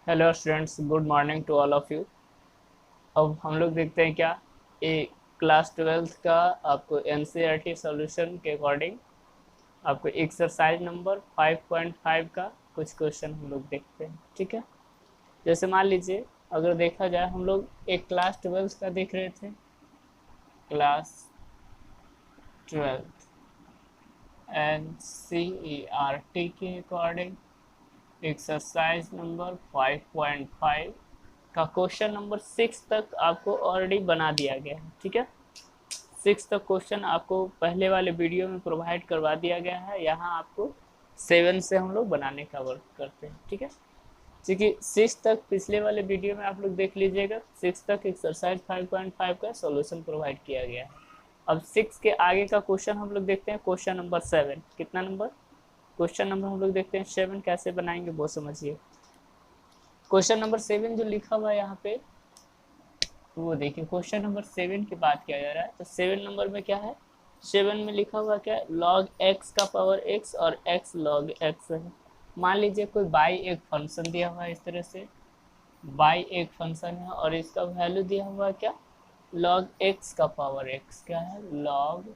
Hello students, good morning to all of you. अब हम लोग देखते हैं क्या ए क्लास 12th का आपको एनसीईआरटी सॉल्यूशन के अकॉर्डिंग आपको एक्सरसाइज नंबर 5.5 का कुछ क्वेश्चन हम लोग देखते हैं। ठीक है, जैसे मान लीजिए अगर देखा जाए हम लोग एक क्लास 12th का देख रहे थे। क्लास 12th एनसीईआरटी के अकॉर्डिंग एक्सरसाइज नंबर 5.5 का क्वेश्चन नंबर 6 तक आपको ऑलरेडी बना दिया गया है। ठीक है, 6 तक क्वेश्चन आपको पहले वाले वीडियो में प्रोवाइड करवा दिया गया है। यहाँ आपको 7 से हम लोग बनाने का वर्क करते हैं। ठीक है, क्योंकि 6 तक पिछले वाले वीडियो में आप लोग देख लीजिएगा, 6 तक एक्सरसाइज 5.5 का सॉल्यूशन प्रोवाइड किया गया है। अब 6 के आगे का क्वेश्चन हम लोग देखते हैं, क्वेश्चन नंबर 7। कितना नंबर? क्वेश्चन नंबर हम लोग देखते हैं 7 कैसे बनाएंगे वो समझिए। क्वेश्चन नंबर 7 जो लिखा हुआ है यहाँ पे, वो देखिए क्वेश्चन नंबर 7 की बात किया जा रहा है। तो 7 नंबर में क्या है, 7 में लिखा हुआ क्या है, लॉग एक्स का पावर एक्स और एक्स लॉग एक्स है। मान लीजिए कोई बाई एक फंक्शन दिया हुआ है, इस तरह से बाई एक फंक्शन है और इसका वैल्यू दिया हुआ है क्या, लॉग एक्स का पावर एक्स। क्या है, लॉग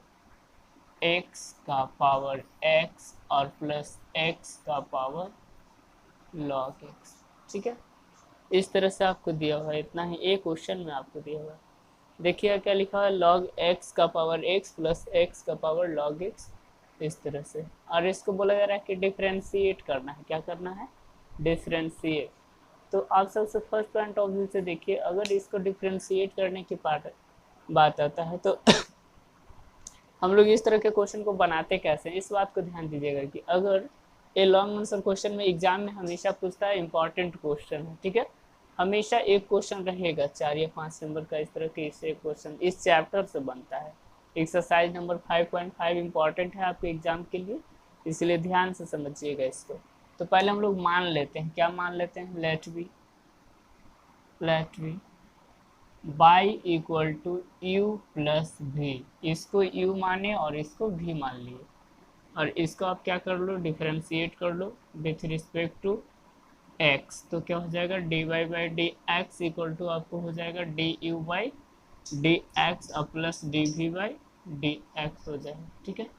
एक्स का पावर एक्स और प्लस एक्स का पावर लॉग एक्स। ठीक है, इस तरह से आपको दिया हुआ है, इतना ही एक क्वेश्चन में आपको दिया हुआ है। देखिए क्या लिखा है, लॉग एक्स का पावर एक्स प्लस एक्स का पावर लॉग एक्स, इस तरह से। और इसको बोला जा रहा है कि डिफ्रेंशिएट करना है। क्या करना है, डिफ्रेंशिएट। तो आप सबसे फर्स्ट पॉइंट ऑफ व्यू से देखिए, अगर इसको डिफ्रेंशिएट करने की बात आता है तो हम लोग इस तरह के क्वेश्चन को बनाते कैसे हैं, इस बात को ध्यान दीजिएगा कि अगर ए लॉन्ग आंसर क्वेश्चन में एग्जाम में हमेशा पूछता है, इंपॉर्टेंट क्वेश्चन है। ठीक है, हमेशा एक क्वेश्चन रहेगा 4 या 5 नंबर का, इस तरह के इससे क्वेश्चन इस चैप्टर से बनता है। एक्सरसाइज नंबर 5.5 इंपॉर्टेंट है आपके एग्जाम के लिए, इसलिए ध्यान से समझिएगा इसको। तो पहले हम लोग मान लेते हैं, क्या मान लेते हैं, let be y equal to u plus v. इसको यू माने और इसको भी मान लिए, और इसको आप क्या कर लो, डिफ्रेंशिएट कर लो विथ रिस्पेक्ट टू एक्स। तो क्या हो जाएगा, d y by d x equal to आपको हो जाएगा d u by d x और plus d v by d x हो जाएगा। ठीक है,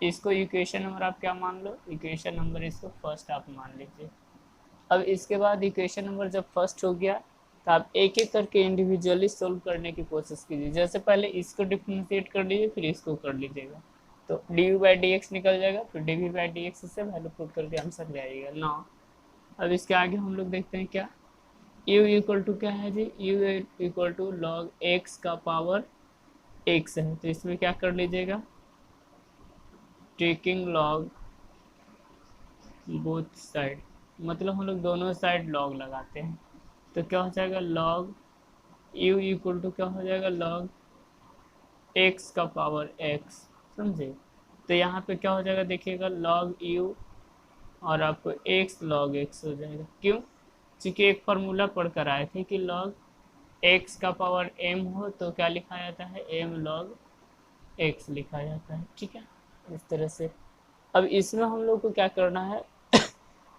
इसको इक्वेशन नंबर आप क्या मान लो, इक्वेशन नंबर इसको फर्स्ट आप मान लीजिए। अब इसके बाद इक्वेशन नंबर जब फर्स्ट हो गया तो आप एक एक करके इंडिविजुअली सोल्व करने की कोशिश कीजिए। जैसे पहले इसको डिफ्रेंशिएट कर लीजिए, फिर इसको कर लीजिएगा, तो d u by d x निकल जाएगा, फिर d v by d x से वैल्यू पुट करके आंसर ले आइएगा 9। अब इसके आगे हम लोग देखते हैं क्या, यू इक्वल टू क्या है जी, u equal to log x का पावर एक्स है। तो इसमें क्या कर लीजिएगा, टेकिंग लॉग बोथ साइड, मतलब हम लोग दोनों साइड लॉग लगाते हैं। तो क्या हो जाएगा, लॉग यू इक्वल टू क्या हो जाएगा, लॉग एक्स का पावर एक्स। समझे, तो यहाँ पे क्या हो जाएगा, देखिएगा लॉग यू और आपको एक्स लॉग एक्स हो जाएगा। क्यों, क्योंकि एक फार्मूला पढ़ कर आए थे कि लॉग एक्स का पावर एम हो तो क्या लिखा जाता है, एम लॉग एक्स लिखा जाता है। ठीक है, इस तरह से। अब इसमें हम लोग को क्या करना है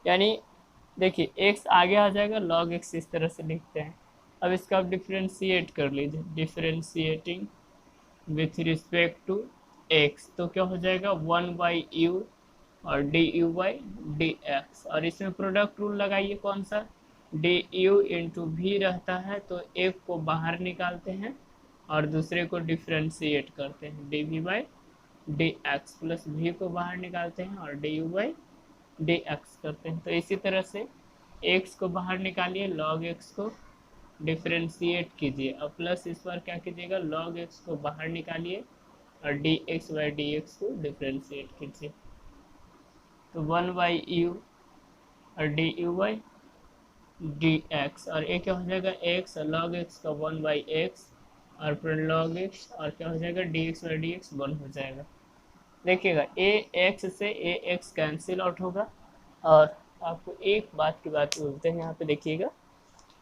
यानी देखिए एक्स आगे आ जाएगा, लॉग एक्स इस तरह से लिखते हैं। अब इसका आप डिफ्रेंशिएट कर लीजिए, differentiating with respect to x, तो क्या हो जाएगा 1 बाई यू और d u by d x. और इसमें प्रोडक्ट रूल लगाइए, कौन सा, डी यू इंटू भी रहता है तो एक को बाहर निकालते हैं और दूसरे को डिफ्रेंशिएट करते हैं, d v by d x, plus v को बाहर निकालते हैं और d u by d x करते हैं। तो इसी तरह से एक्स को बाहर निकालिए, लॉग एक्स को डिफ्रेंशिएट कीजिए और प्लस इस बार क्या कीजिएगा, लॉग एक्स को बाहर निकालिए और D x by d x को डिफ्रेंशिएट कीजिए। तो 1 बाई यू और d u by d x, और ए क्या हो जाएगा, एक्स और लॉग एक्स का 1 बाई एक्स और फिर लॉग एक्स और क्या हो जाएगा, D x by d x 1 हो जाएगा। देखिएगा ए एक्स से ए एक्स कैंसिल आउट होगा। और आपको एक बात की बात बोलते हैं, यहाँ पे देखिएगा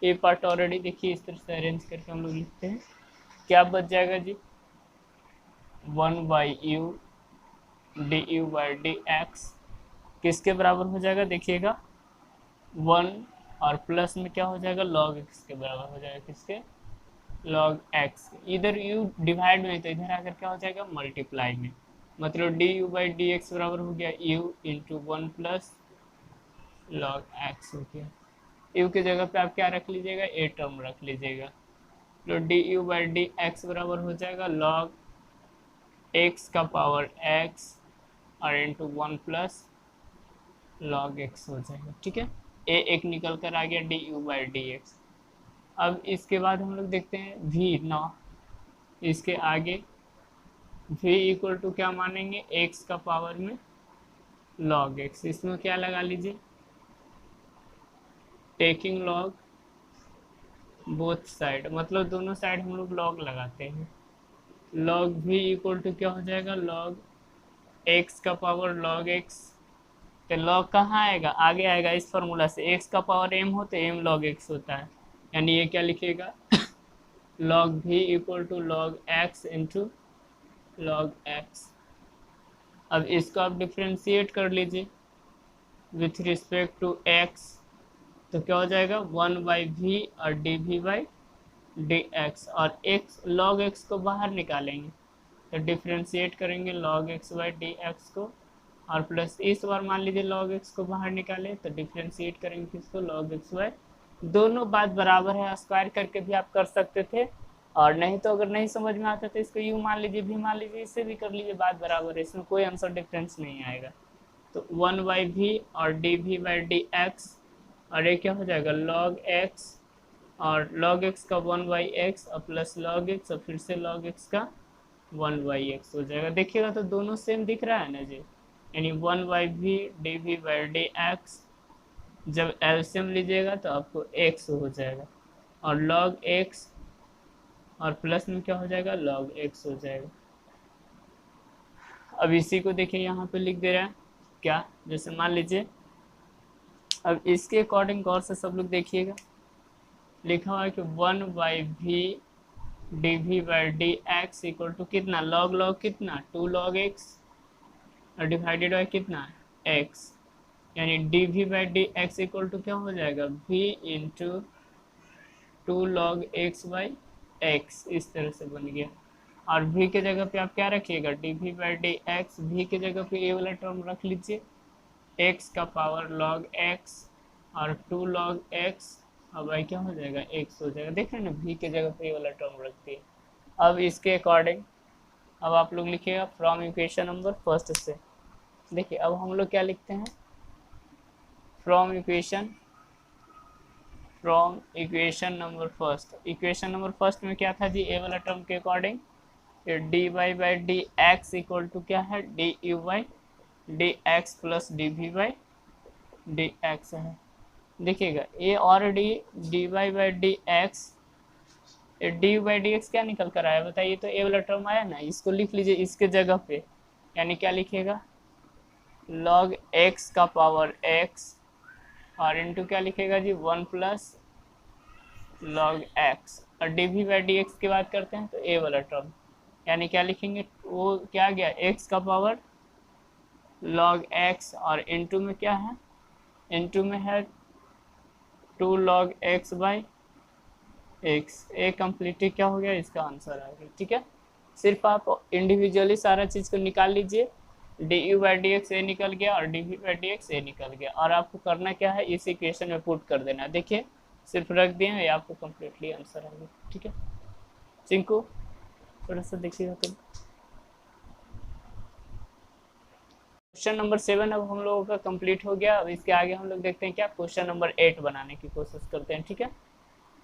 ए पार्ट ऑलरेडी देखिए इस तरह से अरेंज करके हम लोग लिखते हैं, क्या बच जाएगा जी, 1 by U D u by d x किसके बराबर हो जाएगा, देखिएगा 1 और प्लस में क्या हो जाएगा, लॉग एक्स के बराबर हो जाएगा, किसके, लॉग एक्स। इधर यू डिवाइड में तो इधर आकर क्या हो जाएगा, मल्टीप्लाई में, मतलब d u by d x बराबर हो गया you into one plus log x हो गया। यू की जगह पे आप क्या रख लीजिएगा, ए टर्म रख लीजिएगा, तो d u by d x बराबर हो जाएगा लॉग एक्स का पावर एक्स और into one plus log x हो जाएगा, ठीक है। ए एक निकल कर आ गया, d u by d x. अब इसके बाद हम लोग देखते हैं वी नौ, इसके आगे v इक्वल टू क्या मानेंगे, x का पावर में log x, इसमें क्या लगा लीजिए, टेकिंग log बोथ साइड, मतलब दोनों साइड हम लोग log लगाते हैं। log v इक्वल टू क्या हो जाएगा, log x का पावर log x, तो log कहाँ आएगा, आगे आएगा इस फॉर्मूला से, x का पावर m हो तो m log x होता है, यानी ये क्या लिखिएगा log v equal to log x into log x। अब इसको आप डिफ्रेंशिएट कर लीजिए विथ रिस्पेक्ट टू x, तो क्या हो जाएगा 1/v और dv बाई dx, और x log x को बाहर निकालेंगे तो डिफ्रेंशिएट करेंगे log x बाई dx को, और प्लस इस बार मान लीजिए log x को बाहर निकाले तो डिफ्रेंशिएट करेंगे किसको, log x बाई, दोनों बात बराबर है, स्क्वायर करके भी आप कर सकते थे, और नहीं तो अगर नहीं समझ में आता तो इसको यू मान लीजिए, भी मान लीजिए, इससे भी कर लीजिए, बात बराबर है, इसमें कोई आंसर डिफरेंस नहीं आएगा। तो 1/v और dv बाई dx, और ये क्या हो जाएगा log x, और log x का 1/x और प्लस log x और फिर से log x का 1/x हो जाएगा। देखिएगा तो दोनों सेम दिख रहा है ना जी, यानी 1/v dv बाई dx, जब एलसीएम लीजिएगा तो आपको x हो जाएगा, और log x और प्लस में क्या हो जाएगा, log x हो जाएगा। अब इसी को देखिए यहाँ पे लिख दे रहा है क्या, जैसे मान लीजिए, अब इसके अकॉर्डिंग गौर से सब लोग देखिएगा, लिखा हुआ है कि 1/v dv by dx equal to कितना, log कितना 2 log x और डिवाइडेड बाई कितना x, यानी dv by dx equal to क्या हो जाएगा, v into 2 log x by x, इस तरह से बन गया। और v के जगह पे आप क्या रखिएगा, dv बाई dx, v के जगह पे ये वाला टर्म रख लीजिए, x का पावर log x और 2 log x, अब भाई क्या हो जाएगा, x हो जाएगा। देख रहे हैं ना, v के जगह पे ये वाला टर्म रख दिए। अब इसके अकॉर्डिंग अब आप लोग लिखिएगा फ्रॉम इक्वेशन नंबर फर्स्ट से, देखिए अब हम लोग क्या लिखते हैं, from equation number first, equation number first में क्या था जी, ए वाला टर्म के according dy by dx equal to क्या है, du by dx plus dv by dx है। देखिएगा ये already dy by dx, du by dx क्या निकल कर आया बताइए, तो ए वाला टर्म आया ना, इसको लिख लीजिए इसके जगह पे, यानी क्या लिखिएगा log x का पावर x और इंटू क्या लिखेगा जी 1 प्लस log x, और dv बाई dx की बात करते हैं तो ए वाला टर्म, यानी क्या लिखेंगे, वो क्या गया x का पावर log x और इंटू में क्या है, इंटू में है 2 log x by x, a completely क्या हो गया, इसका आंसर आ गया। ठीक है, सिर्फ आप इंडिविजुअली सारा चीज़ को निकाल लीजिए, du बाई dx ए निकल गया और dv बाई dx ए निकल गया, और आपको करना क्या है, इस इक्वेशन में पुट कर देना। देखिए सिर्फ रख दिए हैं, आपको कम्प्लीटली आंसर आ गया। ठीक है, चिंकू थोड़ा सा देखिएगा तुम। क्वेश्चन नंबर 7 अब हम लोगों का कंप्लीट हो गया। अब इसके आगे हम लोग देखते हैं क्या, क्वेश्चन नंबर 8 बनाने की कोशिश करते हैं। ठीक है,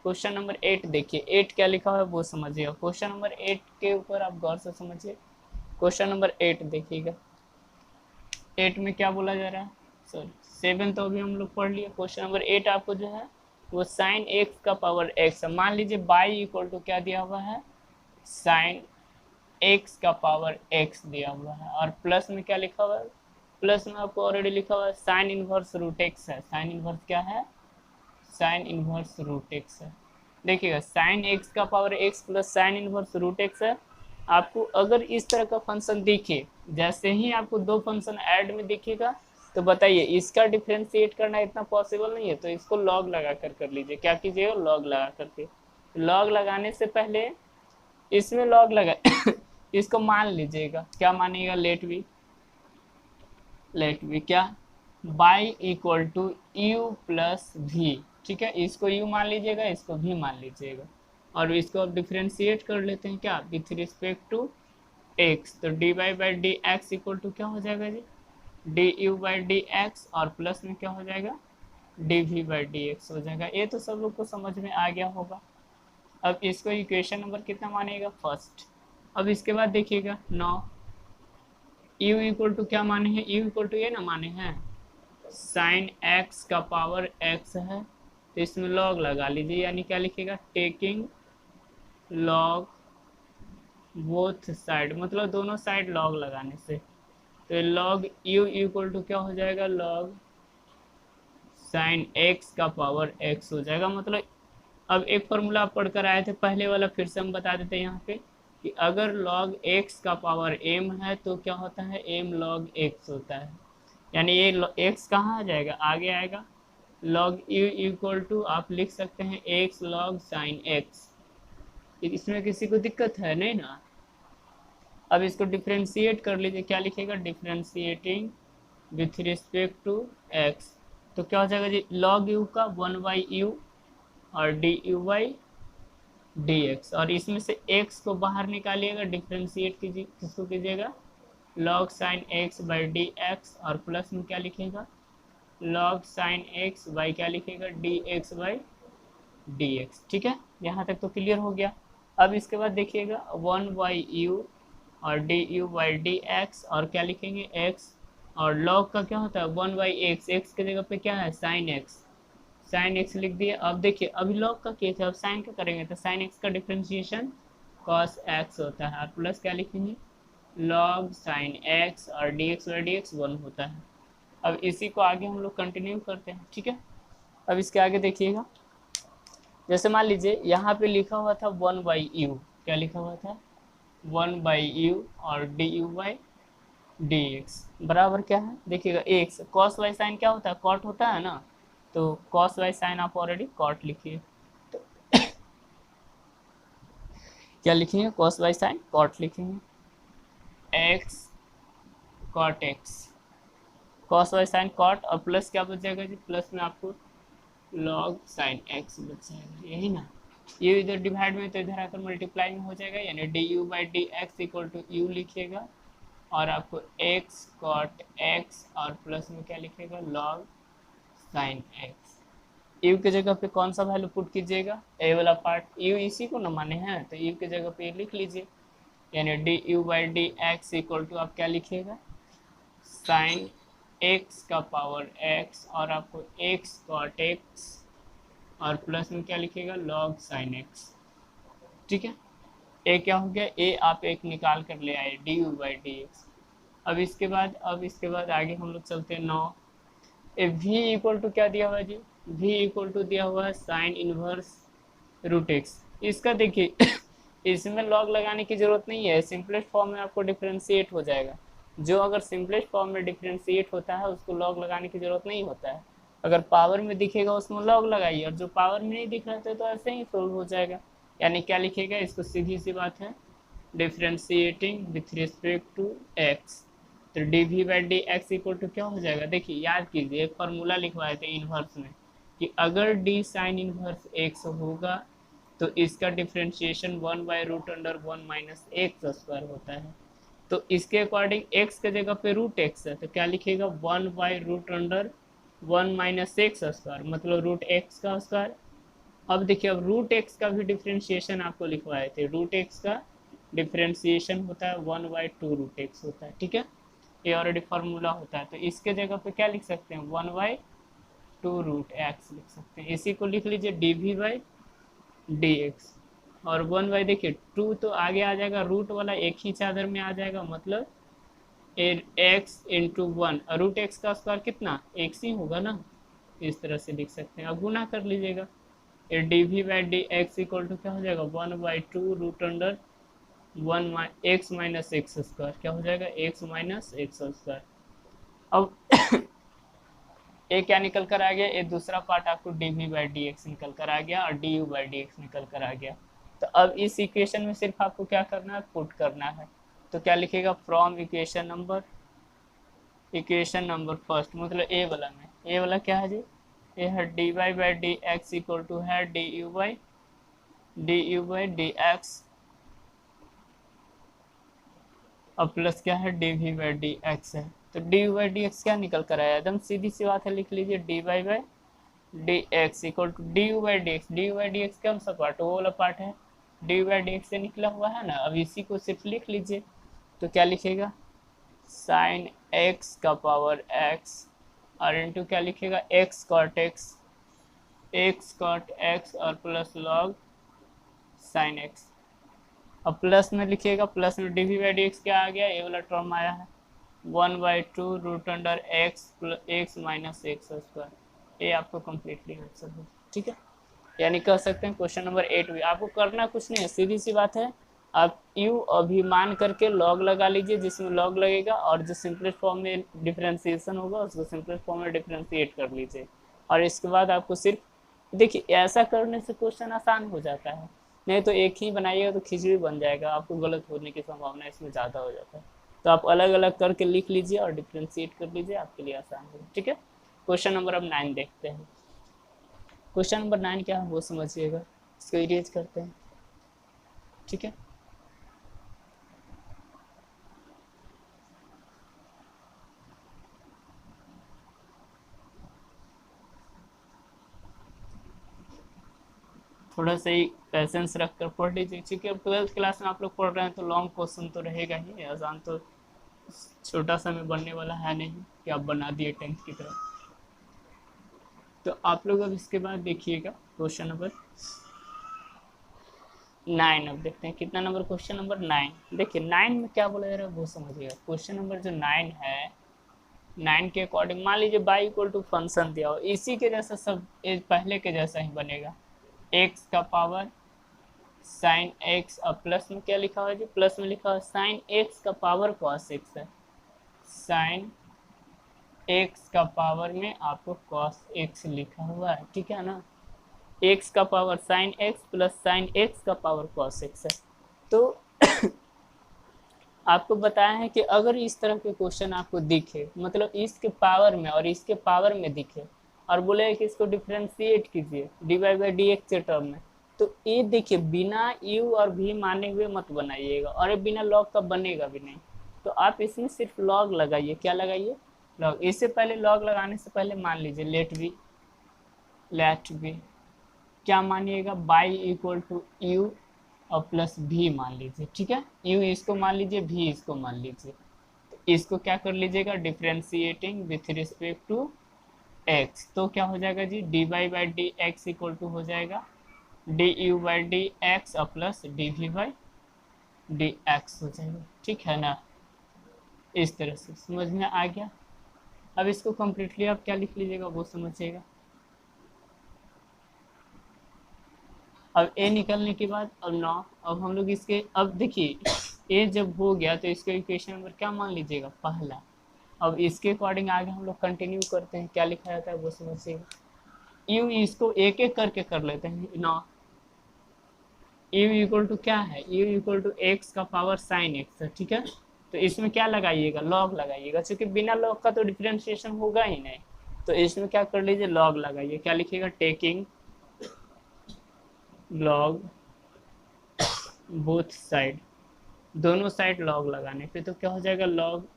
क्वेश्चन नंबर 8 देखिए, 8 क्या लिखा हुआ है वो समझिएगा। क्वेश्चन नंबर 8 के ऊपर आप गौर से समझिए। क्वेश्चन नंबर 8 देखिएगा, 8 में क्या बोला जा रहा है, सॉरी 7 तो अभी हम लोग पढ़ लिए। क्वेश्चन नंबर 8 आपको जो है वो साइन x का पावर x है। मान लीजिए बाई इक्वल टू क्या दिया हुआ है, साइन x का पावर x दिया हुआ है, और प्लस में क्या लिखा हुआ है, प्लस में आपको ऑलरेडी लिखा हुआ है साइन इनवर्स रूट x है। साइन इनवर्स क्या है, साइन इनवर्स रूट x है। देखिएगा साइन x का power x plus sine inverse root x है। आपको अगर इस तरह का फंक्शन दिखे, जैसे ही आपको दो फंक्शन ऐड में दिखेगा तो बताइए इसका डिफ्रेंशिएट करना इतना पॉसिबल नहीं है, तो इसको लॉग लगा कर लीजिए। क्या कीजिएगा, लॉग लगा करके। लॉग लगाने से पहले इसमें लॉग लगा इसको मान लीजिएगा, क्या मानिएगा, लेट वी क्या, y equal to u plus v. ठीक है, इसको यू मान लीजिएगा, इसको भी मान लीजिएगा, और इसको अब डिफ्रेंशिएट कर लेते हैं क्या, विथ रिस्पेक्ट टू एक्स। तो d y by d x equal to क्या हो जाएगा जी, d u by d x, और प्लस में क्या हो जाएगा, d v by d x हो जाएगा। ये तो सब लोग को समझ में आ गया होगा। अब इसको इक्वेशन नंबर कितना मानेगा, फर्स्ट। अब इसके बाद देखिएगा 9, यू इक्वल टू क्या माने हैं, यू इक्वल टू ये ना माने हैं साइन एक्स का पावर एक्स है, तो इसमें लॉग लगा लीजिए, यानी क्या लिखिएगा, टेकिंग लॉग बोथ साइड, मतलब दोनों साइड लॉग लगाने से, तो लॉग यू इक्वल टू क्या हो जाएगा, लॉग साइन एक्स का पावर एक्स हो जाएगा। मतलब अब एक फॉर्मूला आप पढ़कर आए थे पहले वाला, फिर से हम बता देते हैं यहाँ पे कि अगर log x का पावर m है तो क्या होता है, m log x होता है। यानी ये x कहाँ आ जाएगा, आगे आएगा, log u इक्वल टू आप लिख सकते हैं x log sin x। इसमें किसी को दिक्कत है नहीं ना। अब इसको डिफ्रेंशिएट कर लीजिए, क्या लिखेगा, differentiating with respect to x, तो क्या हो जाएगा जी, log u का 1/u और d u by d x, और इसमें से x को बाहर निकालिएगा, डिफ्रेंशिएट कीजिए, किसको कीजिएगा, log sine x by d x, और प्लस में क्या लिखेगा, log साइन x बाई क्या लिखेगा, d x by d x. ठीक है, यहाँ तक तो क्लियर हो गया। अब इसके बाद देखिएगा 1/u और d u by d x, और क्या लिखेंगे x, और log का क्या होता है 1/x, x की जगह पे क्या है साइन x, साइन एक्स लिख दिए। अब देखिए अभी लॉग का केस है, अब साइन का करेंगे तो साइन एक्स का डिफ्रेंशिएशन कॉस एक्स होता है, और प्लस क्या लिखेंगे, लॉग साइन एक्स, और D x by d x 1 होता है। अब इसी को आगे हम लोग कंटिन्यू करते हैं। ठीक है, अब इसके आगे देखिएगा, जैसे मान लीजिए यहाँ पे लिखा हुआ था 1/u, क्या लिखा हुआ था 1/u और d u by d x बराबर क्या है, देखिएगा एक्स, कॉस वाई साइन क्या होता है, कॉट होता है ना, तो cos वाई साइन आप ऑलरेडी कॉट लिखिए, तो क्या लिखेंगे, cos वाई साइन कॉट लिखेंगे, x cot x, cos y sine cot, और प्लस क्या बच जाएगा जी, प्लस में आपको log साइन x बच जाएगा, यही ना, ये इधर डिवाइड में तो इधर आकर मल्टीप्लाई में हो जाएगा, यानी d u by d x equal to u लिखिएगा, और आपको x कॉट x, और प्लस में क्या लिखेगा, log साइन x। यू की जगह पे कौन सा वैल्यू पुट कीजिएगा, ए वाला पार्ट, यू इसी को न माने हैं तो यू की जगह पे लिख लीजिए, यानी d u by d x equal to आप क्या लिखिएगा, साइन एक्स का पावर एक्स, और आपको एक्स कॉट एक्स, और प्लस में क्या लिखिएगा, लॉग साइन एक्स। ठीक है, ए क्या हो गया, ए आप एक निकाल कर ले आए, D u by d x. अब इसके बाद आगे हम लोग चलते हैं 9, ए वी इक्वल टू क्या दिया हुआ है जी, v इक्वल टू दिया हुआ है साइन इनवर्स रूट एक्स। इसका देखिए इसमें लॉग लगाने की जरूरत नहीं है, सिंपलेस्ट फॉर्म में आपको डिफ्रेंशिएट हो जाएगा। जो अगर सिंपलेस्ट फॉर्म में डिफ्रेंशिएट होता है उसको लॉग लगाने की जरूरत नहीं होता है, अगर पावर में दिखेगा उसमें लॉग लगाइए, और जो पावर में नहीं दिख रहा था तो ऐसे ही सोल्व हो जाएगा। यानी क्या लिखेगा, इसको सीधी सी बात है, differentiating with respect to x, तो d v by d x equal to क्या हो जाएगा, देखिए याद कीजिए एक फार्मूला लिखवाए थे इनवर्स में कि अगर d साइन इनवर्स x होगा तो इसका डिफ्रेंशिएशन 1/√1 माइनस एक्स स्क्वायर होता है। तो इसके अकॉर्डिंग x के जगह पे रूट x है, तो क्या लिखेगा 1/√1 माइनस एक्स स्क्वायर, मतलब रूट एक्स का स्क्वायर। अब देखिए अब रूट एक्स का भी डिफ्रेंशिएशन आपको लिखवाए थे, रूट एक्स का डिफ्रेंशिएशन होता है 1/2 रूट एक्स होता है। ठीक है, ये ऑलरेडी फार्मूला होता है, तो इसके जगह पे क्या लिख सकते हैं 1/2 रूट एक्स लिख सकते हैं। इसी को लिख लीजिए d v by d x, और 1/, देखिए 2 तो आगे आ जाएगा, रूट वाला एक ही चादर में आ जाएगा, मतलब एक्स इंटू 1, रूट एक्स का स्क्वायर कितना एक्स ही होगा ना, इस तरह से लिख सकते हैं। अब गुना कर लीजिएगा, ये d v by d x equal to क्या हो जाएगा 1/2√1 एक्स माइनस एक्स स्क्वायर, क्या हो जाएगा एक्स माइनस एक्स स्क्वायर। अब ए क्या निकल कर आ गया, ये दूसरा पार्ट आपको d v by d x निकल कर आ गया और d u by d x निकल कर आ गया। तो अब इस इक्वेशन में सिर्फ आपको क्या करना है, पुट करना है। तो क्या लिखेगा, फ्रॉम इक्वेशन नंबर फर्स्ट, मतलब ए वाला में, ए वाला क्या है जी, ये है d y by d x equal to है d u by d x और प्लस क्या है d v by d x है। तो d u by d x क्या निकल कर आया, एकदम सीधी सी बात है, लिख लीजिए d y by d x equal to d u by d x. D u by d x कौन सा पार्ट, वो वाला पार्ट है, d u by d x से निकला हुआ है ना। अब इसी को सिर्फ लिख लीजिए, तो क्या लिखेगा, साइन एक्स का पावर एक्स और इंटू क्या लिखेगा, एक्स कॉट एक्स और प्लस लॉग साइन एक्स। अब प्लस में लिखिएगा, प्लस में d v by d x क्या आ गया, ये वाला टर्म आया है 1/2 root under x minus x square. ये आपको कम्प्लीटली आंसर हो, ठीक है। यानी कह सकते हैं क्वेश्चन नंबर 8 भी आपको करना कुछ नहीं है, सीधी सी बात है, आप यू अभिमान करके लॉग लगा लीजिए, जिसमें लॉग लगेगा और जो सिंपलेस्ट फॉर्म में डिफरेंशिएशन होगा उसको सिंपलेस्ट फॉर्म में डिफरेंशिएट कर लीजिए। और इसके बाद आपको सिर्फ देखिए, ऐसा करने से क्वेश्चन आसान हो जाता है, नहीं तो एक ही बनाइएगा तो खिचड़ी बन जाएगा, आपको गलत होने की संभावना इसमें ज़्यादा हो जाता है। तो आप अलग अलग करके लिख लीजिए और डिफ्रेंशिएट कर लीजिए, आपके लिए आसान होगा, ठीक है। क्वेश्चन नंबर अब 9 देखते हैं। क्वेश्चन नंबर 9 क्या है वो समझिएगा, इसको इरेज करते हैं, ठीक है। थोड़ा सा ही पैसेंस रख कर पढ़ लीजिए, क्योंकि अब 12th क्लास में आप लोग पढ़ रहे हैं तो लॉन्ग क्वेश्चन तो रहेगा ही, आसान तो छोटा सा में बनने वाला है नहीं कि आप बना दिए 10th की तरह। तो आप लोग अब इसके बाद देखिएगा क्वेश्चन नंबर 9। अब देखते हैं कितना नंबर, क्वेश्चन नंबर 9। देखिए 9 में क्या बोला जा रहा है वो समझिएगा। क्वेश्चन नंबर जो 9 है, 9 के अकॉर्डिंग मान लीजिए बाई इक्वल टू फंक्शन दिया हो, इसी के जैसा सब पहले के जैसा ही बनेगा, एक्स का पावर साइन एक्स और प्लस में क्या लिखा हुआ है जी, प्लस में लिखा हुआ साइन एक्स का पावर कॉस एक्स है, साइन एक्स का पावर में आपको कॉस एक्स लिखा हुआ है, ठीक है ना। एक्स का power sine x plus sign x का पावर कॉस एक्स है। तो आपको बताया है कि अगर इस तरह के क्वेश्चन आपको दिखे, मतलब इसके पावर में और इसके पावर में दिखे और बोले कि इसको डिफ्रेंशिएट कीजिए d y by d x के टर्म में, तो ये देखिए बिना यू और भी माने हुए मत बनाइएगा, और ये बिना लॉग का बनेगा भी नहीं। तो आप इसमें सिर्फ लॉग लगाइए, क्या लगाइए, लॉग। इससे पहले लॉग लगाने से पहले मान लीजिए लेट बी क्या मानिएगा, बाई इक्वल टू यू और प्लस भी मान लीजिए, ठीक है। यू इसको मान लीजिए, भी इसको मान लीजिए। तो इसको क्या कर लीजिएगा, differentiating with respect to x, तो क्या हो जाएगा जी, d y by d x equal to हो जाएगा d u by d x और plus d v by d x हो जाएगा, ठीक है ना। इस तरह से समझ में आ गया। अब इसको कम्प्लीटली आप क्या लिख लीजिएगा वो समझिएगा। अब ए निकलने के बाद अब 9, अब हम लोग इसके, अब देखिए ए जब हो गया तो इसके इक्वेशन नंबर क्या मान लीजिएगा, पहला। अब इसके अकॉर्डिंग आगे हम लोग कंटिन्यू करते हैं, क्या लिखा जाता है वो समझिएगा। यू इसको एक एक करके कर लेते हैं। 9 यू इक्वल टू क्या है, यू इक्वल टू एक्स का पावर साइन एक्स है, ठीक है। तो इसमें क्या लगाइएगा, लॉग लगाइएगा, क्योंकि बिना लॉग का तो डिफरेंशिएशन होगा ही नहीं। तो इसमें क्या कर लीजिए, लॉग लगाइए, क्या लिखिएगा, टेकिंग लॉग बोथ साइड, दोनों साइड लॉग लगाने पे तो क्या हो जाएगा, लॉग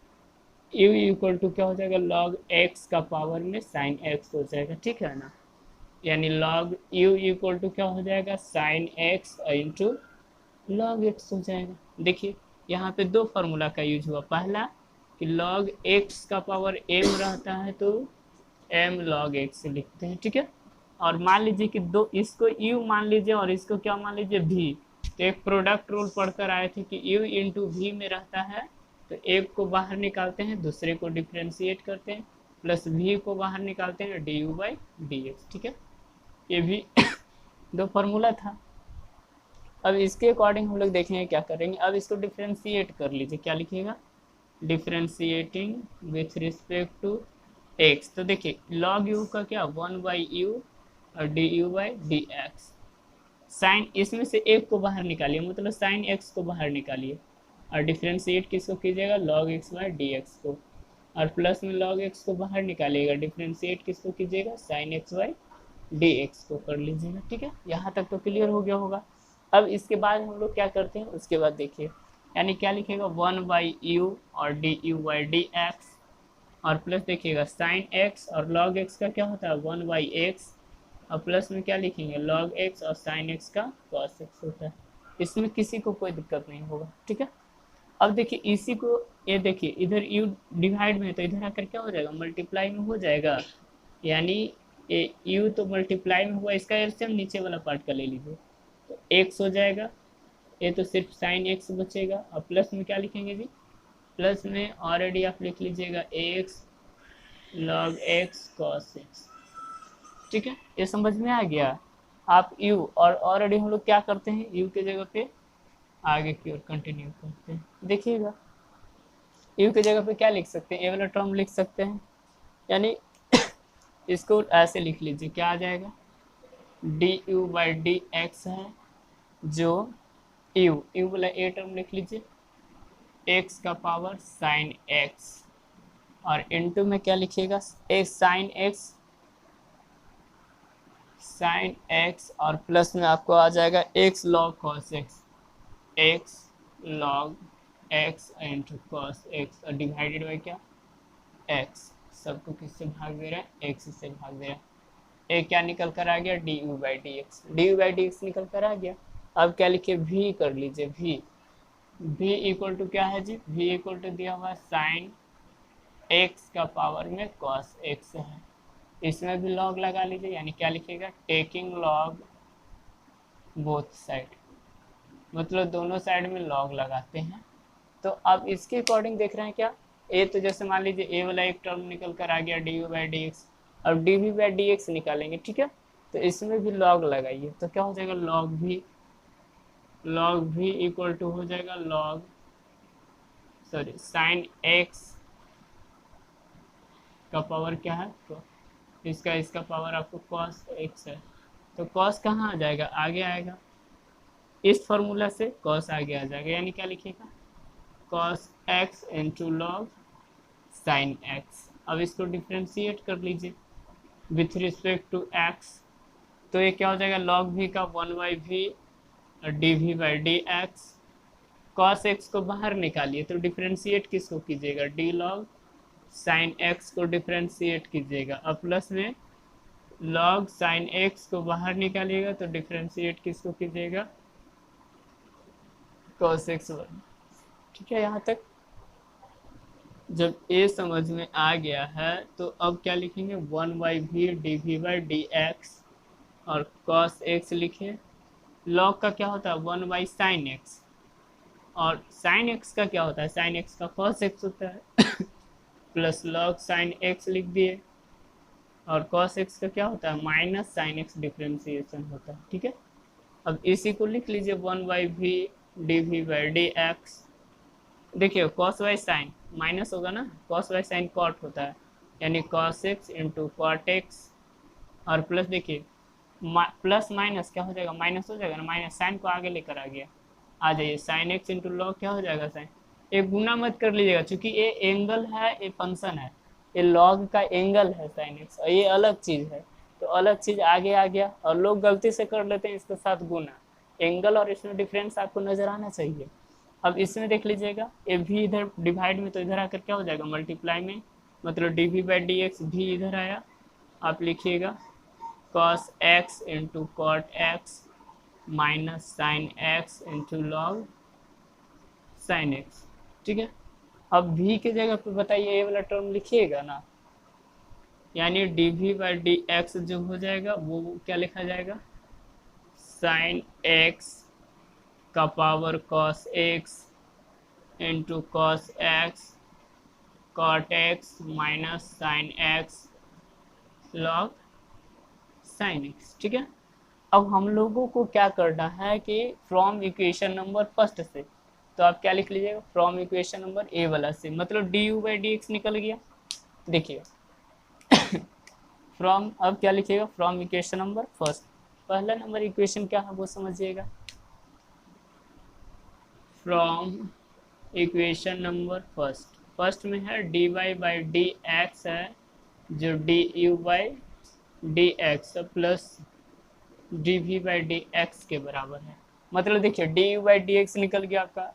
यू इक्वल टू क्या हो जाएगा, लॉग एक्स का पावर में साइन एक्स हो जाएगा, ठीक है ना। यानी लॉग यू इक्वल टू क्या हो जाएगा, sine x into log x हो जाएगा। देखिए यहाँ पे दो फार्मूला का यूज हुआ, पहला कि लॉग एक्स का पावर एम रहता है तो एम लॉग एक्स लिखते हैं, ठीक है। और मान लीजिए कि दो, इसको यू मान लीजिए और इसको क्या मान लीजिए, भी। तो एक प्रोडक्ट रूल पढ़कर आए थे कि यू इंटू भी में रहता है, तो एक को बाहर निकालते हैं, दूसरे को डिफ्रेंशिएट करते हैं, प्लस भी को बाहर निकालते हैं, D u by d x, ठीक है। ये भी दो फार्मूला था। अब इसके अकॉर्डिंग हम लोग देखेंगे क्या करेंगे। अब इसको डिफ्रेंशिएट कर लीजिए, क्या लिखिएगा, differentiating with respect to x. तो देखिए लॉग यू का क्या 1/u और d u by d x. Sine इसमें से एक को बाहर निकालिए, मतलब साइन एक्स को बाहर निकालिए और डिफ्रेंशिएट किसको कीजिएगा, log x by d x को। और प्लस में लॉग एक्स को बाहर निकालिएगा, डिफ्रेंशिएट किसको कीजिएगा, sine x by d x को कर लीजिएगा। ठीक है, यहाँ तक तो क्लियर हो गया होगा। अब इसके बाद हम लोग क्या करते हैं, उसके बाद देखिए यानी क्या लिखेगा 1/u और d u by d x और प्लस देखिएगा साइन एक्स और लॉग एक्स का क्या होता है 1/x और प्लस में क्या लिखेंगे लॉग एक्स और साइन एक्स का कॉस एक्स होता है। इसमें किसी को कोई दिक्कत नहीं होगा। ठीक है, अब देखिए इसी को ये देखिए इधर यू डिवाइड में तो इधर आकर क्या हो जाएगा मल्टीप्लाई में हो जाएगा, यानी ये यू तो मल्टीप्लाई में हुआ, इसका एलसीएम नीचे वाला पार्ट का ले लीजिए तो एक्स हो जाएगा, ये तो सिर्फ साइन एक्स बचेगा और प्लस में क्या लिखेंगे जी, प्लस में ऑलरेडी आप लिख लीजिएगा x log x cos x. ठीक है, ये समझ में आ गया। आप यू और ऑलरेडी हम लोग क्या करते हैं यू के जगह पे आगे की ओर कंटिन्यू करते हैं। देखिएगा यू की जगह पे क्या लिख सकते हैं, ए वाला टर्म लिख सकते हैं, यानी इसको ऐसे लिख लीजिए क्या आ जाएगा d u by d x है, जो यू वाला ए टर्म लिख लीजिए एक्स का पावर साइन एक्स और इनटू में क्या लिखिएगा साइन एक्स और प्लस में आपको आ जाएगा x log cos x, x log x into cos x और डिवाइडेड बाई क्या एक्स, सबको किससे भाग दे रहा है एक्स से भाग दे रहा है। ए क्या निकल कर आ गया d u by d x, d u by d x निकल कर आ गया। अब क्या लिखिए वी कर लीजिए, वी इक्वल टू क्या है जी, वी इक्वल टू दिया हुआ साइन एक्स का पावर में कॉस एक्स है, इसमें भी लॉग लगा लीजिए, यानी क्या लिखिएगा टेकिंग लॉग बोथ साइड, मतलब दोनों साइड में लॉग लगाते हैं। तो अब इसके अकॉर्डिंग देख रहे हैं क्या, ए तो जैसे मान लीजिए ए वाला एक टर्म निकल कर आ गया d u by d x, अब d v by d x निकालेंगे। ठीक है, तो इसमें भी लॉग लगाइए तो क्या हो जाएगा लॉग भी इक्वल टू हो जाएगा लॉग साइन एक्स का पावर क्या है तो इसका पावर आपको कॉस एक्स है, तो कॉस कहाँ आ जाएगा आगे आएगा, इस फॉर्मूला से कॉस आगे आ जाएगा, यानी क्या लिखिएगा cos x into log sine x. अब इसको डिफ्रेंशिएट कर लीजिए विथ रिस्पेक्ट टू एक्स, तो ये क्या हो जाएगा लॉग भी का 1/v d v by d x, cos x को बाहर निकालिए तो डिफ्रेंशिएट किसको कीजिएगा डी लॉग साइन एक्स को डिफ्रेंशिएट कीजिएगा, और प्लस में लॉग साइन एक्स को बाहर निकालिएगा तो डिफ्रेंशिएट किसको कीजिएगा कॉस एक्स। ठीक है, यहाँ तक जब ए समझ में आ गया है तो अब क्या लिखेंगे 1/v d v by d x और कॉस एक्स लिखे, लॉग का क्या होता है 1/sin एक्स और साइन एक्स का क्या होता है साइन एक्स का कॉस एक्स होता है प्लस लॉग साइन एक्स लिख दिए और कॉस एक्स का क्या होता है माइनस साइन एक्स डिफ्रेंसिएशन होता है। ठीक है, अब इसी को लिख लीजिए 1/v d v by d x, देखिए कॉस बाई साइन माइनस होगा ना, कॉस बाई साइन कॉट होता है, यानी cos x into cot x और प्लस देखिए प्लस माइनस क्या हो जाएगा माइनस हो जाएगा ना, माइनस साइन को आगे लेकर आ गया, आ जाइए साइन एक्स इंटू लॉग क्या हो जाएगा साइन, ये गुना मत कर लीजिएगा क्योंकि ये एंगल है ये फंक्शन है, ये लॉग का एंगल है साइन एक्स और ये अलग चीज़ है, तो अलग चीज़ आगे आ गया और लोग गलती से कर लेते हैं इसके साथ गुना, एंगल और इसमें डिफरेंस आपको नजर आना चाहिए। अब इसमें देख लीजिएगा ये भी इधर डिवाइड में तो इधर आकर क्या हो जाएगा मल्टीप्लाई में, मतलब d v by d x भी इधर आया, आप लिखिएगा cos x into cot x minus sine x into log sine x. ठीक है, अब भी की जगह पे बताइए ये वाला टर्म लिखिएगा ना, यानी d v by d x जो हो जाएगा वो क्या लिखा जाएगा साइन एक्स का power cos x into cos x cot x minus sine x log sine x. ठीक है, अब हम लोगों को क्या करना है कि फ्रॉम इक्वेशन नंबर फर्स्ट से, तो आप क्या लिख लीजिएगा फ्रॉम इक्वेशन नंबर ए वाला से, मतलब d u by d x निकल गया। देखिए फ्रॉम, अब क्या लिखिएगा, फ्रॉम इक्वेशन नंबर फर्स्ट। पहला नंबर इक्वेशन क्या है वो समझिएगा, from equation number first. First में है d y by d x है, जो d u by d x plus d v by d x के बराबर है। मतलब देखिए d u by d x निकल गया आपका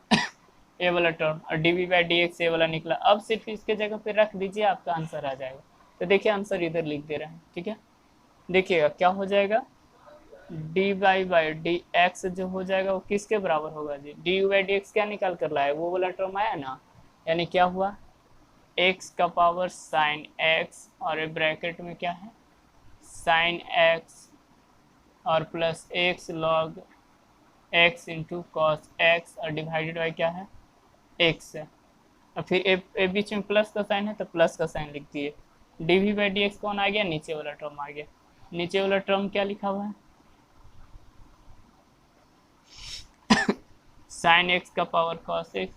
ए वाला टर्म, और d v by d x a वाला निकला। अब सिर्फ इसके जगह पे रख दीजिए, आपका आंसर आ जाएगा। तो देखिए आंसर इधर लिख दे रहे हैं, ठीक है। देखिएगा क्या हो जाएगा, d y by d x जो हो जाएगा वो किसके बराबर होगा जी, d u by d x क्या निकाल कर लाए, वो वाला टर्म आया ना, यानी क्या हुआ, एक्स का पावर साइन एक्स, और ब्रैकेट में क्या है साइन एक्स, और plus x log x into cos x, और डिवाइडेड बाई क्या है एक्स है, और फिर ए बीच में प्लस का साइन है तो प्लस का साइन लिख दिए। D v by d x कौन आ गया, नीचे वाला टर्म आ गया। नीचे वाला टर्म क्या लिखा हुआ है, साइन एक्स का पावर कॉस एक्स,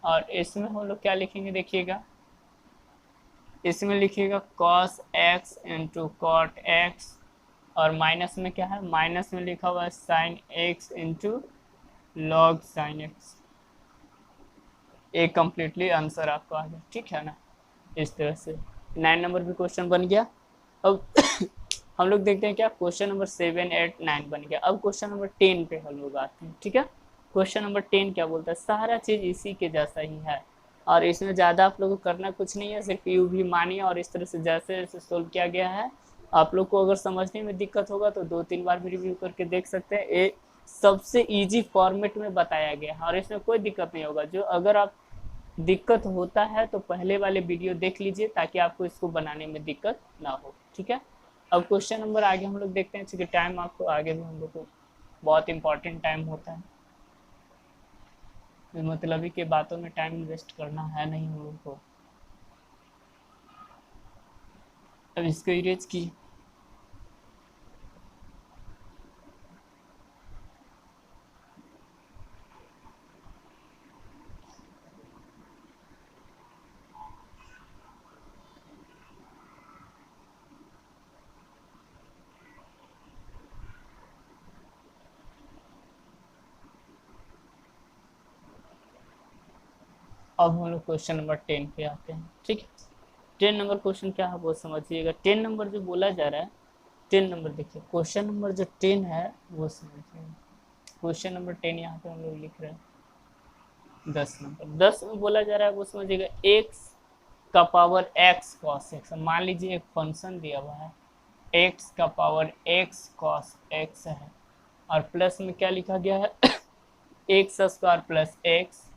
और इसमें हम लोग क्या लिखेंगे देखिएगा, इसमें लिखिएगा cos x into cot x, और माइनस में क्या है, माइनस में लिखा हुआ है sine x into log sine x. एक कंप्लीटली आंसर आपको आ गया, ठीक है ना। इस तरह से 9 नंबर भी क्वेश्चन बन गया। अब हम लोग देखते हैं क्या, क्वेश्चन नंबर 7, 8, 9 बन गया। अब क्वेश्चन नंबर 10 पे हम लोग आते हैं, ठीक है। क्वेश्चन नंबर 10 क्या बोलता है, सारा चीज़ इसी के जैसा ही है, और इसमें ज़्यादा आप लोगों को करना कुछ नहीं है, सिर्फ यू भी मानिए, और इस तरह से जैसे जैसे सोल्व किया गया है। आप लोग को अगर समझने में दिक्कत होगा तो 2-3 बार भी रिव्यू करके देख सकते हैं। ये सबसे इजी फॉर्मेट में बताया गया है, और इसमें कोई दिक्कत नहीं होगा। जो अगर आप दिक्कत होता है तो पहले वाले वीडियो देख लीजिए, ताकि आपको इसको बनाने में दिक्कत ना हो, ठीक है। अब क्वेश्चन नंबर आगे हम लोग देखते हैं, क्योंकि टाइम आपको आगे भी हम लोग को बहुत इंपॉर्टेंट टाइम होता है, मतलब के बातों में टाइम इन्वेस्ट करना है नहीं हम लोग को। अब इसको इरेज की, अब हम लोग क्वेश्चन नंबर 10 पे आते हैं, ठीक है। 10 नंबर क्वेश्चन क्या है वो समझिएगा। 10 नंबर जो बोला जा रहा है, 10 नंबर देखिए, क्वेश्चन नंबर जो 10 है वो समझिएगा। क्वेश्चन नंबर 10 यहाँ पे हम लोग लिख रहे हैं। 10 नंबर 10 में बोला जा रहा है वो समझिएगा, एक्स का पावर एक्स कॉस एक्स। मान लीजिए एक फंक्शन दिया हुआ है, एक्स का पावर एक्स कॉस एक्स है, और प्लस में क्या लिखा गया है, x square plus x,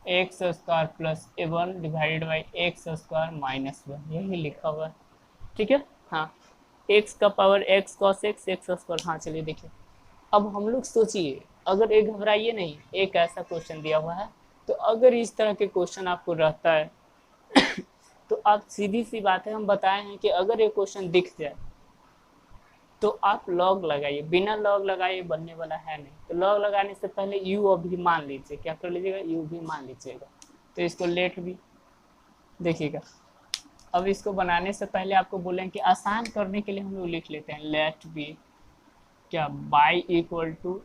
x square plus 1 divided by x square minus 1, यही लिखा हुआ है, ठीक है। हाँ, एक्स का power x cos x, x square. हाँ चलिए देखिए, अब हम लोग सोचिए, अगर एक घबराइए नहीं, एक ऐसा क्वेश्चन दिया हुआ है, तो अगर इस तरह के क्वेश्चन आपको रहता है तो आप सीधी सी बात है, हम बताए हैं कि अगर ये क्वेश्चन दिख जाए तो आप लॉग लगाइए, बिना लॉग लगाए बनने वाला है नहीं। तो लॉग लगाने से पहले यू अभी मान लीजिए, क्या कर लीजिएगा, यू भी मान लीजिएगा। तो इसको लेट भी देखिएगा। अब इसको बनाने से पहले आपको बोलें कि आसान करने के लिए हम लोग लिख लेते हैं लेट बी क्या, y equal to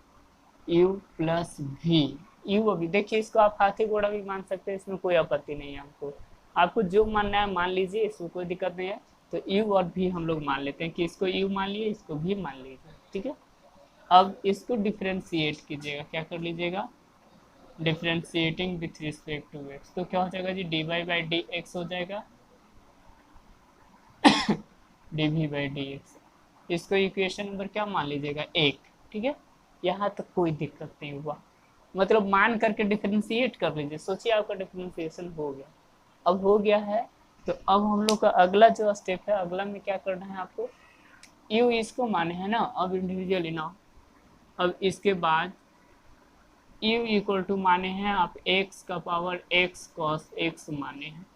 u plus v. U अभी देखिए, इसको आप हाथी घोड़ा भी मान सकते हैं, इसमें कोई आपत्ति नहीं है। हमको आपको जो मानना है मान लीजिए, इसमें कोई दिक्कत नहीं है। तो यू और भी हम लोग मान लेते हैं कि इसको यू मान लिए, इसको भी मान लीजिए, ठीक है। अब इसको डिफ्रेंशिएट कीजिएगा, क्या कर लीजिएगा, differentiating with respect to x. तो क्या हो जाएगा जी, d y by d x हो जाएगा, d v by d x. इसको इक्वेशन नंबर क्या मान लीजिएगा, 1, ठीक है। यहाँ तक कोई दिक्कत नहीं हुआ, मतलब मान करके डिफ्रेंशिएट कर लीजिए। सोचिए आपका डिफ्रेंशिएशन हो गया। अब हो गया है तो अब हम लोग का अगला जो स्टेप है, अगला में क्या करना है आपको, यू इसको माने है ना, अब इंडिविजुअली ना। अब इसके बाद यू इक्वल टू माने हैं आप एक्स का पावर एक्स कॉस एक्स माने हैं,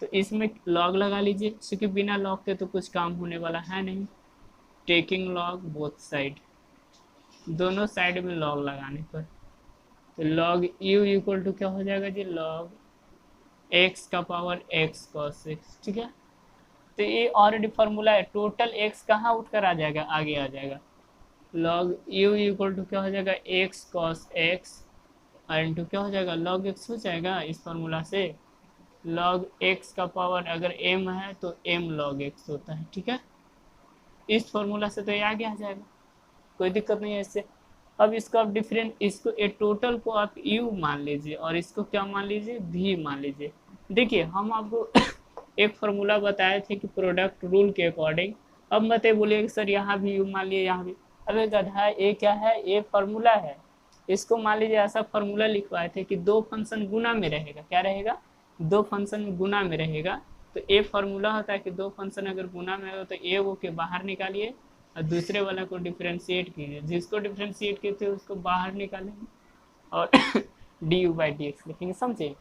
तो इसमें लॉग लगा लीजिए, क्योंकि बिना लॉग के तो कुछ काम होने वाला है नहीं। टेकिंग लॉग बोथ साइड, दोनों साइड में लॉग लगाने पर, तो लॉग यू इक्वल टू क्या हो जाएगा जी, लॉग एक्स का पावर एक्स कॉस एक्स, ठीक है। तो ये ऑलरेडी फॉर्मूला है, टोटल एक्स कहाँ उठ कर आ जाएगा, आगे आ जाएगा। लॉग यू इक्वल टू क्या हो जाएगा, एक्स कॉस एक्स इंटू क्या हो जाएगा, लॉग एक्स हो जाएगा इस फॉर्मूला से। लॉग एक्स का पावर अगर एम है तो एम लॉग एक्स होता है, ठीक है। इस फॉर्मूला से तो ये आगे आ जाएगा, कोई दिक्कत नहीं है इससे। अब इसको आप डिफरेंट, इसको ए टोटल को आप यू मान लीजिए और इसको क्या मान लीजिए, भी मान लीजिए। देखिए हम आपको एक फॉर्मूला बताए थे कि प्रोडक्ट रूल के अकॉर्डिंग, अब मत बोलिए कि सर यहाँ भी यू मान लिए यहाँ भी, अबे गधा ये क्या है, ये फॉर्मूला है। इसको मान लीजिए ऐसा फॉर्मूला लिखवाए थे कि दो फंक्शन गुना में रहेगा, क्या रहेगा, दो फंक्शन गुना में रहेगा। तो ए फॉर्मूला होता है कि दो फंक्शन अगर गुना में हो तो ए वो के बाहर निकालिए और दूसरे वाला को डिफ्रेंशिएट कीजिए, जिसको डिफ्रेंशिएट किए थे उसको बाहर निकालेंगे और d u by d x लिखेंगे, समझे।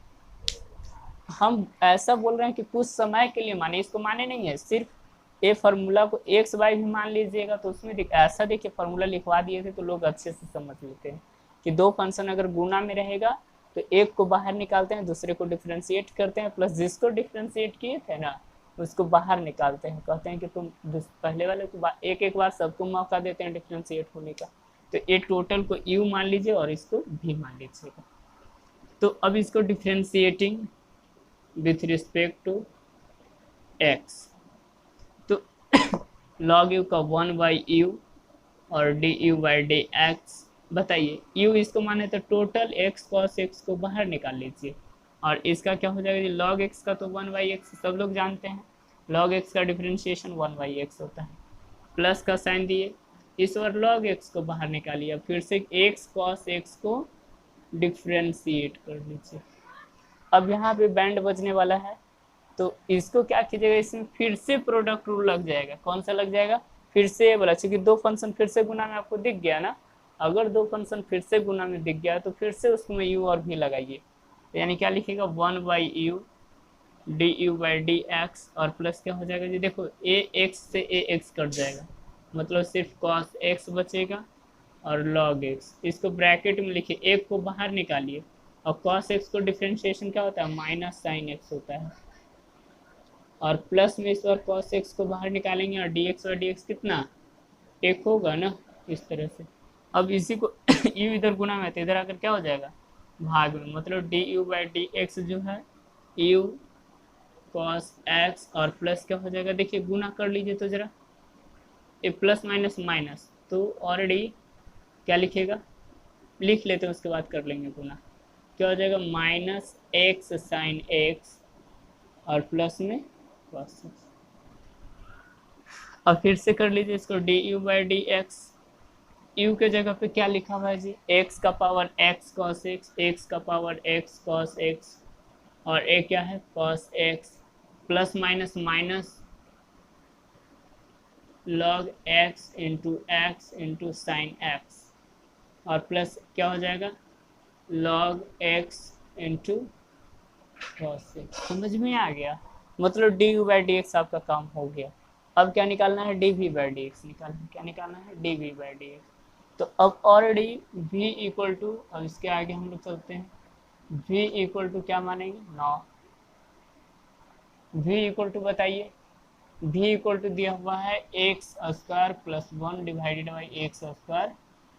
हम ऐसा बोल रहे हैं कि कुछ समय के लिए माने, इसको माने नहीं है, सिर्फ ए फार्मूला को एक्स वाई भी मान लीजिएगा तो उसमें ऐसा देखिए फार्मूला लिखवा दिए थे तो लोग अच्छे से समझ लेते हैं कि दो फंक्शन अगर गुना में रहेगा तो एक को बाहर निकालते हैं, दूसरे को डिफ्रेंशिएट करते हैं, प्लस जिसको डिफ्रेंशिएट किए थे ना उसको बाहर निकालते हैं, कहते हैं कि तुम पहले वाले को एक एक बार सबको मौका देते हैं डिफ्रेंशिएट होने का। तो ये टोटल को यू मान लीजिए और इसको भी मान लीजिएगा। तो अब इसको differentiating with respect to x, तो लॉग यू का 1 बाई यू और d u by d x. बताइए यू इसको माने तो टोटल एक्स कॉस एक्स को बाहर निकाल लीजिए और इसका क्या हो जाएगा, लॉग एक्स का तो 1 बाई एक्स सब लोग जानते हैं, लॉग एक्स का डिफ्रेंशिएशन 1 बाई एक्स होता है। प्लस का साइन दिए, इस बार लॉग एक्स को बाहर निकालिए, फिर से एक्स कॉस एक्स को डिफ्रेंशिएट कर लीजिए। अब यहाँ पे बैंड बजने वाला है तो इसको क्या कीजिएगा, इसमें फिर से प्रोडक्ट रूल लग जाएगा। कौन सा लग जाएगा, फिर से ये बोला, क्योंकि दो फंक्शन फिर से गुना में आपको दिख गया ना, अगर दो फंक्शन फिर से गुना में दिख गया तो फिर से उसमें यू और भी लगाइए, तो यानी क्या लिखेगा 1 by U D u by d x और प्लस क्या हो जाएगा जी, देखो ए एक्स से ए एक्स कट जाएगा, मतलब सिर्फ कॉस एक्स बचेगा और लॉग एक्स, इसको ब्रैकेट में लिखिए, एक को बाहर निकालिए और कॉस एक्स को डिफ्रेंशिएशन क्या होता है, माइनस साइन एक्स होता है, और प्लस में इस बार कॉस एक्स को बाहर निकालेंगे और डी एक्स और डी एक्स कितना, एक होगा ना, इस तरह से। अब इसी को यू इधर गुना में, तो इधर आकर क्या हो जाएगा, भाग में, मतलब d u by d x जो है यू कॉस एक्स और प्लस क्या हो जाएगा, देखिए गुना कर लीजिए तो जरा, ये प्लस माइनस माइनस, तो ऑलरेडी क्या लिखेगा, लिख लेते हैं उसके बाद कर लेंगे गुना, क्या हो जाएगा माइनस एक्स साइन एक्स और प्लस में कॉस एक्स। अब फिर से कर लीजिए इसको, D u by d x, you के जगह पे क्या लिखा हुआ है जी, एक्स का power x cos x, x का पावर एक्स कॉस एक्स और ए क्या है cos x, plus minus minus log x into sine x और प्लस क्या हो जाएगा log x into cos x. समझ में आ गया, मतलब d u by d x आपका काम हो गया। अब क्या निकालना है, d v by d x निकालना है, क्या निकालना है, d v by d x. तो अब ऑलरेडी v इक्वल टू, अब इसके आगे हम लोग चलते हैं, v इक्वल टू क्या मानेंगे 9, v इक्वल टू बताइए, v इक्वल टू दिया हुआ है x square plus 1 divided by x square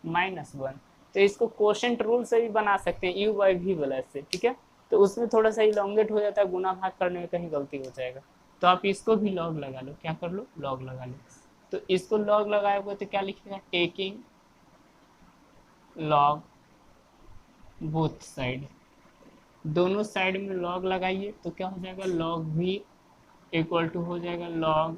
minus 1। तो इसको क्वोशेंट रूल से भी बना सकते हैं, u बाई वी वाला से, ठीक है। तो उसमें थोड़ा सा इलोंगेट हो जाता है, गुना भाग करने में कहीं गलती हो जाएगा, तो आप इसको भी लॉग लगा लो, क्या कर लो, लॉग लगा लो। तो इसको लॉग लगाओगे तो क्या लिखेगा, टेकिंग लॉग बोथ साइड, दोनों साइड में लॉग लगाइए तो क्या हो जाएगा, लॉग भी इक्वल टू हो जाएगा log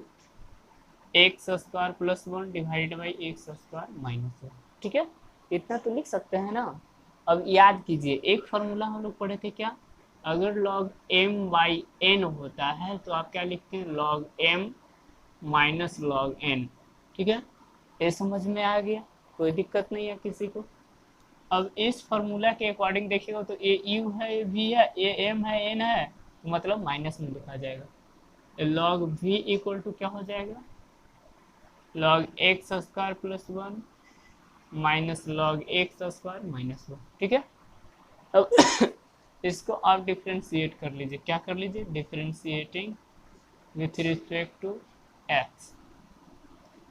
x square plus 1 divided by x square minus 1, ठीक है। इतना तो लिख सकते हैं ना। अब याद कीजिए एक फार्मूला हम लोग पढ़े थे क्या, अगर लॉग m बाई n होता है तो आप क्या लिखते हैं, log m minus log n, ठीक है। ये समझ में आ गया, कोई दिक्कत नहीं है किसी को। अब इस फार्मूला के अकॉर्डिंग देखिएगा तो ए यू है, ए वी है, ए एम है, एन है, तो मतलब माइनस में लिखा जाएगा। लॉग वी इक्वल टू क्या हो जाएगा, log x square plus 1 minus log x square minus 1, ठीक है। अब इसको आप डिफ्रेंशिएट कर लीजिए, क्या कर लीजिए, differentiating with respect to x.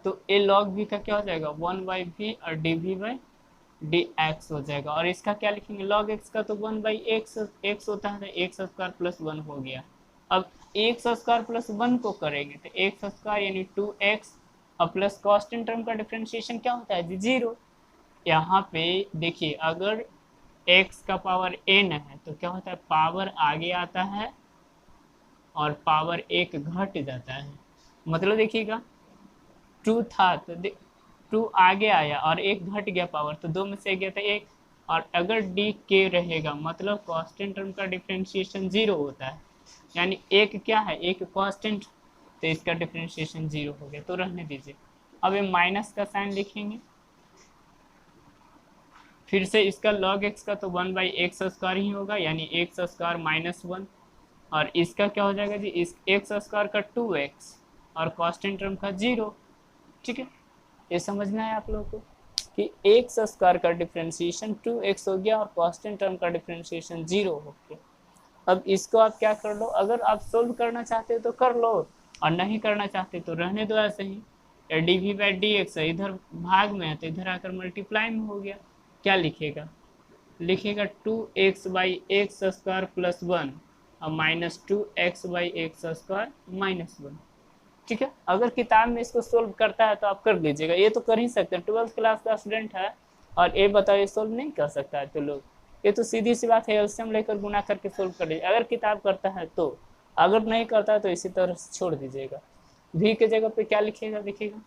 तो ए लॉग वी का क्या हो जाएगा 1/v और d v by d x हो जाएगा। और इसका क्या लिखेंगे लॉग एक्स का तो 1/x एक्स होता है, एक्स स्क्वायर प्लस 1 हो गया। अब एक्स स्क्वायर प्लस 1 को करेंगे तो एक्स स्क्वायर यानी 2x और प्लस कांस्टेंट टर्म का डिफरेंशिएशन क्या होता है जी 0। यहाँ पे देखिए अगर x का पावर n है तो क्या होता है पावर आगे आता है और पावर 1 घट जाता है। मतलब देखिएगा 2 था तो 2 आगे आया और 1 घट गया पावर, तो 2 में से गया था 1। और अगर डी के रहेगा मतलब कांस्टेंट टर्म का डिफरेंशिएशन 0 होता है, यानी एक क्या है एक कांस्टेंट, तो इसका डिफरेंशिएशन 0 हो गया, तो रहने दीजिए। अब ये माइनस का साइन लिखेंगे, फिर से इसका log x का तो 1/x स्क्वायर ही होगा, यानी x स्क्वायर माइनस 1। और इसका क्या हो जाएगा जी इस x स्क्वायर का 2x और कांस्टेंट टर्म का 0। ठीक है, ये समझना है आप लोगों को कि x स्क्वायर का डिफरेंशिएशन 2x हो गया और कांस्टेंट टर्म का डिफरेंशिएशन 0 हो गया। अब इसको आप क्या कर लो, अगर आप सोल्व करना चाहते हो तो कर लो और नहीं करना चाहते तो रहने दो ऐसे ही। D v by d x इधर भाग में है तो इधर आकर मल्टीप्लाई में हो गया। क्या लिखेगा, लिखेगा 2x by x square plus 1 और minus 2x by x square minus 1। ठीक है, अगर किताब में इसको सोल्व करता है तो आप कर लीजिएगा, ये तो कर ही सकते हैं, 12th क्लास का स्टूडेंट है और ये बताओ ये सोल्व नहीं कर सकता है तो लोग, ये तो सीधी सी बात है एलसीएम लेकर गुना करके सोल्व कर लीजिए अगर किताब करता है तो, अगर नहीं करता है तो इसी तरह से छोड़ दीजिएगा। भी के जगह पे क्या लिखिएगा, देखिएगा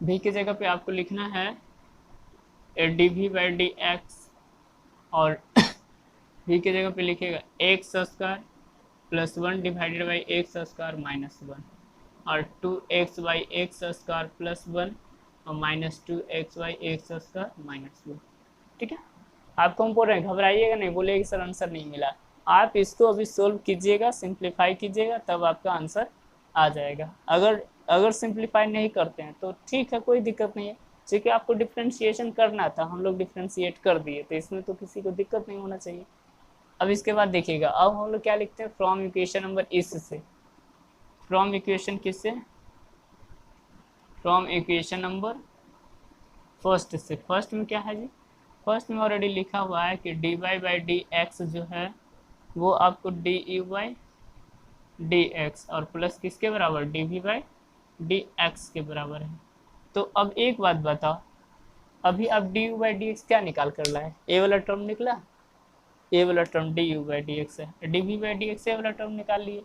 भी के जगह पे आपको लिखना है d v by d x और भी के जगह पे लिखिएगा x square plus 1 divided by x square minus 1 और 2x by x square plus 1 और minus 2x by x square minus 1। ठीक है, आपको हम बोल रहे हैं घबराइएगा नहीं, बोलिएगा सर आंसर नहीं मिला। आप इसको अभी सोल्व कीजिएगा, सिंप्लीफाई कीजिएगा, तब आपका आंसर आ जाएगा। अगर सिंप्लीफाई नहीं करते हैं तो ठीक है, कोई दिक्कत नहीं है, क्योंकि आपको डिफ्रेंशिएशन करना था, हम लोग डिफ्रेंशिएट कर दिए, तो इसमें तो किसी को दिक्कत नहीं होना चाहिए। अब इसके बाद देखिएगा, अब हम लोग क्या लिखते हैं फ्रॉम इक्वेशन नंबर इससे, फ्रॉम इक्वेशन किससे, फ्रॉम इक्वेशन नंबर फर्स्ट से। फर्स्ट में क्या है जी, फर्स्ट में ऑलरेडी लिखा हुआ है कि d y by d x जो है वो आपको d u by d x और प्लस किसके बराबर d v by d x के बराबर है। तो अब एक बात बताओ, अभी आप D u by d x क्या निकाल कर लाए, ए वाला टर्म निकला, ए वाला term d u by d x है, d v by d x a वाला टर्म निकाल लिए,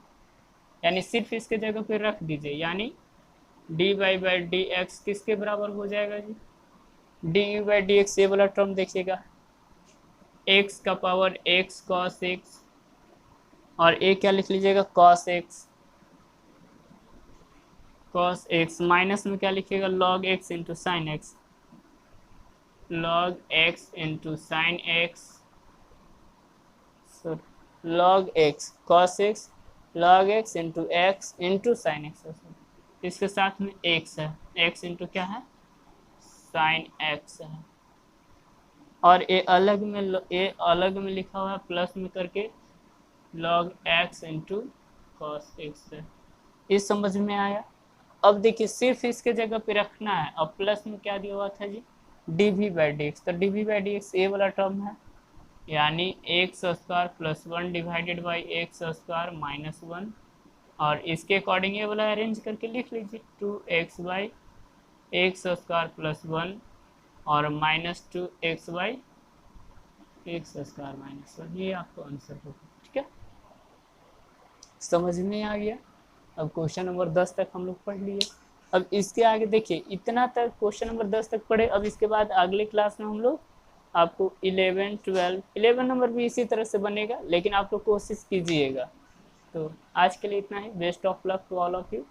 यानी सिर्फ इसके जगह पे रख दीजिए, यानी d y by d x किसके बराबर हो जाएगा जी d u by d x, ये वाला टर्म देखिएगा एक्स का पावर एक्स कॉस एक्स और ए क्या लिख लीजिएगा cos x, cos x minus में क्या लिखिएगा log x into sine x, log x into sine x, log x cos x, log x into x into sine x, इसके साथ में एक्स है, एक्स इंटू क्या है साइन एक्स है, और ए अलग में लिखा हुआ है प्लस में करके log x into cos x है। इस समझ में आया। अब देखिए सिर्फ इसके जगह पे रखना है, और प्लस में क्या दिया हुआ था जी d v by d x, तो d v by d x a वाला टर्म है, यानी x square plus 1 divided by x square minus 1, और इसके अकॉर्डिंग ये वाला अरेंज करके लिख लीजिए 2x by x square plus 1 और minus 2x by x square minus 1, ये आपको आंसर होगा। ठीक है, समझ में आ गया। अब क्वेश्चन नंबर 10 तक हम लोग पढ़ लिए। अब इसके आगे देखिए इतना तक क्वेश्चन नंबर 10 तक पढ़े। अब इसके बाद अगले क्लास में हम लोग आपको 11, 12, 11 नंबर भी इसी तरह से बनेगा, लेकिन आप लोग कोशिश कीजिएगा। तो आज के लिए इतना ही, best of luck to all of you.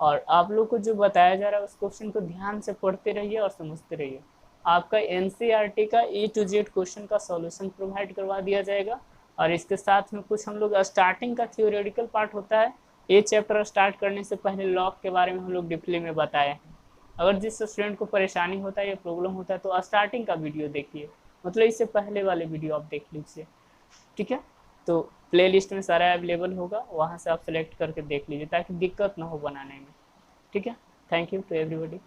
और आप लोग को जो बताया जा रहा है उस क्वेश्चन को ध्यान से पढ़ते रहिए और समझते रहिए। आपका एनसीईआरटी का ए टू जेड क्वेश्चन का सॉल्यूशन प्रोवाइड करवा दिया जाएगा, और इसके साथ में कुछ हम लोग स्टार्टिंग का थियोरेटिकल पार्ट होता है, ये चैप्टर स्टार्ट करने से पहले लॉग के बारे में हम लोग डीपली में बताए हैं। अगर जिस स्टूडेंट को परेशानी होता है या प्रॉब्लम होता है तो स्टार्टिंग का वीडियो देखिए, मतलब इससे पहले वाले वीडियो आप देख लीजिए। ठीक है, तो प्ले लिस्ट में सारा अवेलेबल होगा, वहाँ से आप सेलेक्ट करके देख लीजिए ताकि दिक्कत ना हो बनाने में। ठीक है, थैंक यू टू एवरीबॉडी।